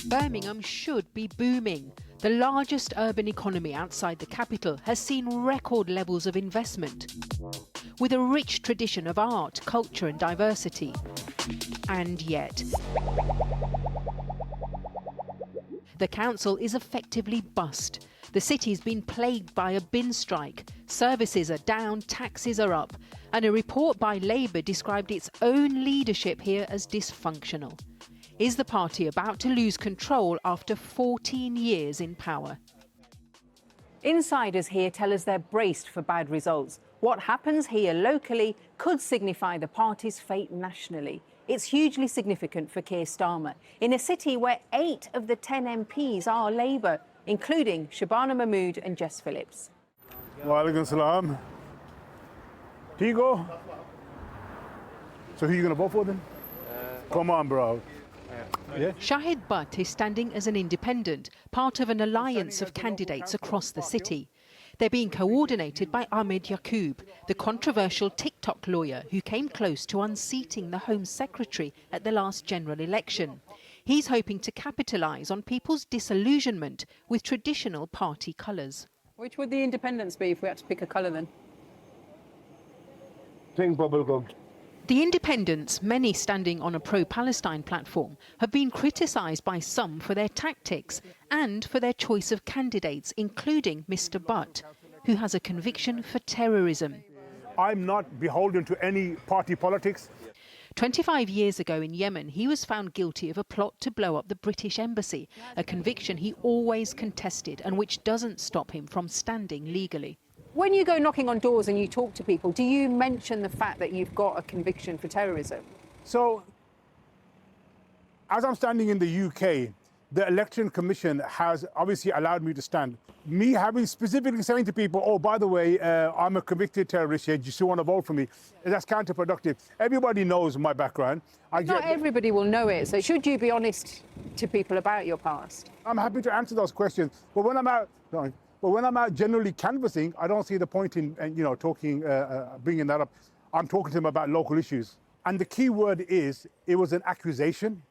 Birmingham should be booming. The largest urban economy outside the capital has seen record levels of investment, with a rich tradition of art, culture and diversity. And yet, the council is effectively bust. The city's been plagued by a bin strike. Services are down, taxes are up. And a report by Labour described its own leadership here as dysfunctional. Is the party about to lose control after 14 years in power? Insiders here tell us they're braced for bad results. What happens here locally could signify the party's fate nationally. It's hugely significant for Keir Starmer, in a city where 8 of the 10 MPs are Labour, including Shabana Mahmood and Jess Phillips. Wa alaikum salam. Here you go. So who are you going to vote for then? Come on, bro. Yeah. Shahid Butt is standing as an independent, part of an alliance of candidates across the city. They're being coordinated by Ahmed Yaqub, the controversial TikTok lawyer who came close to unseating the Home Secretary at the last general election. He's hoping to capitalise on people's disillusionment with traditional party colours. Which would the independents be if we had to pick a colour then? Pink bubblegum. The independents, many standing on a pro-Palestine platform, have been criticised by some for their tactics and for their choice of candidates, including Mr Butt, who has a conviction for terrorism. I'm not beholden to any party politics. 25 years ago in Yemen, he was found guilty of a plot to blow up the British embassy, a conviction he always contested and which doesn't stop him from standing legally. When you go knocking on doors and you talk to people, do you mention the fact that you've got a conviction for terrorism? So, as I'm standing in the UK, the Election Commission has obviously allowed me to stand. Me having specifically saying to people, oh, by the way, I'm a convicted terrorist here, do you still want to vote for me? That's counterproductive. Everybody knows my background. Not everybody will know it, so should you be honest to people about your past? I'm happy to answer those questions, but when I'm out generally canvassing, I don't see the point in talking, bringing that up. I'm talking to them about local issues. And the key word is, it was an accusation.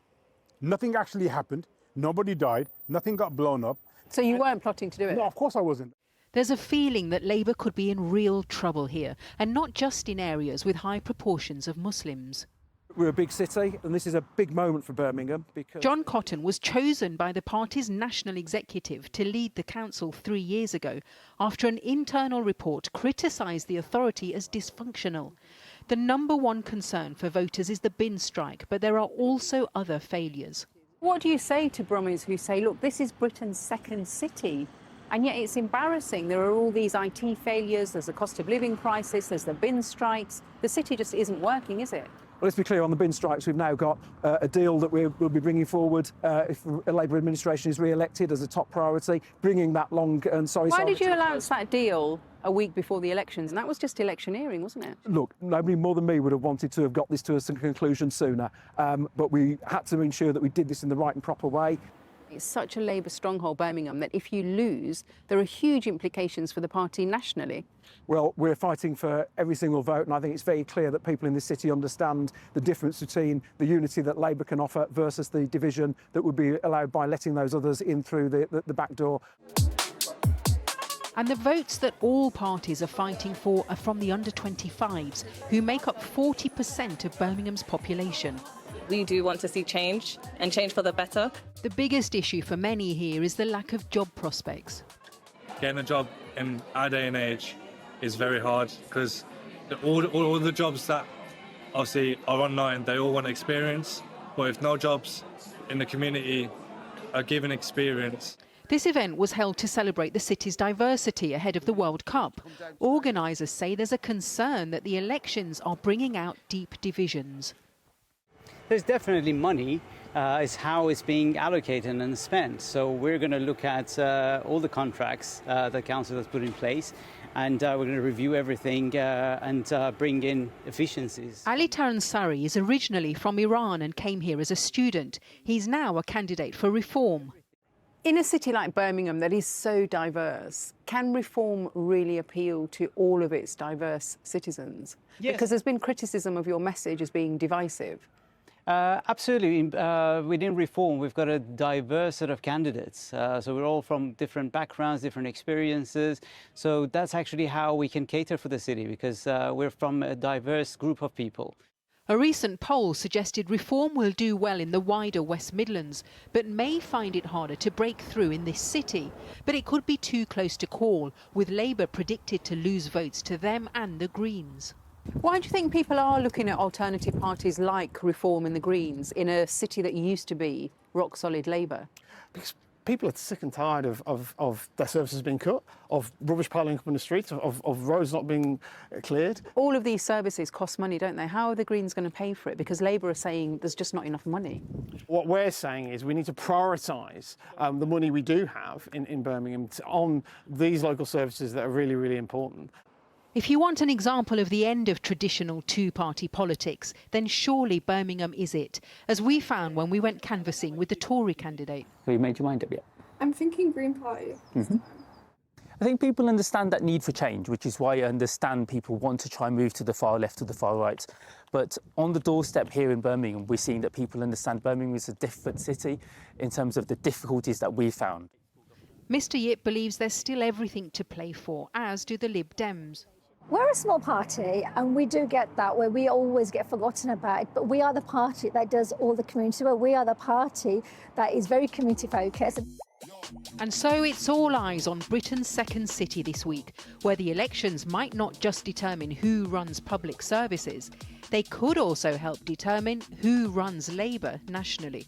Nothing actually happened. Nobody died. Nothing got blown up. So you weren't plotting to do it? No, of course I wasn't. There's a feeling that Labour could be in real trouble here, and not just in areas with high proportions of Muslims. We're a big city, and this is a big moment for Birmingham because John Cotton was chosen by the party's national executive to lead the council 3 years ago after an internal report criticised the authority as dysfunctional. The number one concern for voters is the bin strike, but there are also other failures. What do you say to Brummies who say, look, this is Britain's second city, and yet it's embarrassing. There are all these IT failures, there's a cost of living crisis, there's the bin strikes. The city just isn't working, is it? Well, let's be clear on the bin strikes. We've now got a deal that we'll be bringing forward if a Labour administration is re-elected as a top priority, bringing that long and sorry. Why did you announce that deal a week before the elections? And that was just electioneering, wasn't it? Look, nobody more than me would have wanted to have got this to a conclusion sooner, but we had to ensure that we did this in the right and proper way. It's such a Labour stronghold, Birmingham, that if you lose, there are huge implications for the party nationally. Well, we're fighting for every single vote, and I think it's very clear that people in this city understand the difference between the unity that Labour can offer versus the division that would be allowed by letting those others in through the back door. And the votes that all parties are fighting for are from the under-25s, who make up 40% of Birmingham's population. We do want to see change, and change for the better. The biggest issue for many here is the lack of job prospects. Getting a job in our day and age is very hard because all the jobs that obviously are online, they all want experience, but if no jobs in the community are given experience. This event was held to celebrate the city's diversity ahead of the World Cup. Organisers say there's a concern that the elections are bringing out deep divisions. There's definitely money. It's how it's being allocated and spent. So we're going to look at all the contracts that council has put in place, and we're going to review everything and bring in efficiencies. Ali Taransari is originally from Iran and came here as a student. He's now a candidate for reform. In a city like Birmingham that is so diverse, can reform really appeal to all of its diverse citizens? Yes. Because there's been criticism of your message as being divisive. Absolutely. Within Reform, we've got a diverse set of candidates. So we're all from different backgrounds, different experiences. So that's actually how we can cater for the city, because we're from a diverse group of people. A recent poll suggested Reform will do well in the wider West Midlands, but may find it harder to break through in this city. But it could be too close to call, with Labour predicted to lose votes to them and the Greens. Why do you think people are looking at alternative parties like Reform and the Greens in a city that used to be rock-solid Labour? Because people are sick and tired of their services being cut, of rubbish piling up in the streets, of roads not being cleared. All of these services cost money, don't they? How are the Greens going to pay for it? Because Labour are saying there's just not enough money. What we're saying is we need to prioritise the money we do have in Birmingham on these local services that are really, really important. If you want an example of the end of traditional two-party politics, then surely Birmingham is it, as we found when we went canvassing with the Tory candidate. Have you made your mind up yet? I'm thinking Green Party. I think people understand that need for change, which is why I understand people want to try and move to the far left or the far right. But on the doorstep here in Birmingham, we're seeing that people understand Birmingham is a different city in terms of the difficulties that we found. Mr Yip believes there's still everything to play for, as do the Lib Dems. We're a small party, and we do get that, where we always get forgotten about, but we are the party that does all the community work. We are the party that is very community focused. And so it's all eyes on Britain's second city this week, where the elections might not just determine who runs public services, they could also help determine who runs Labour nationally.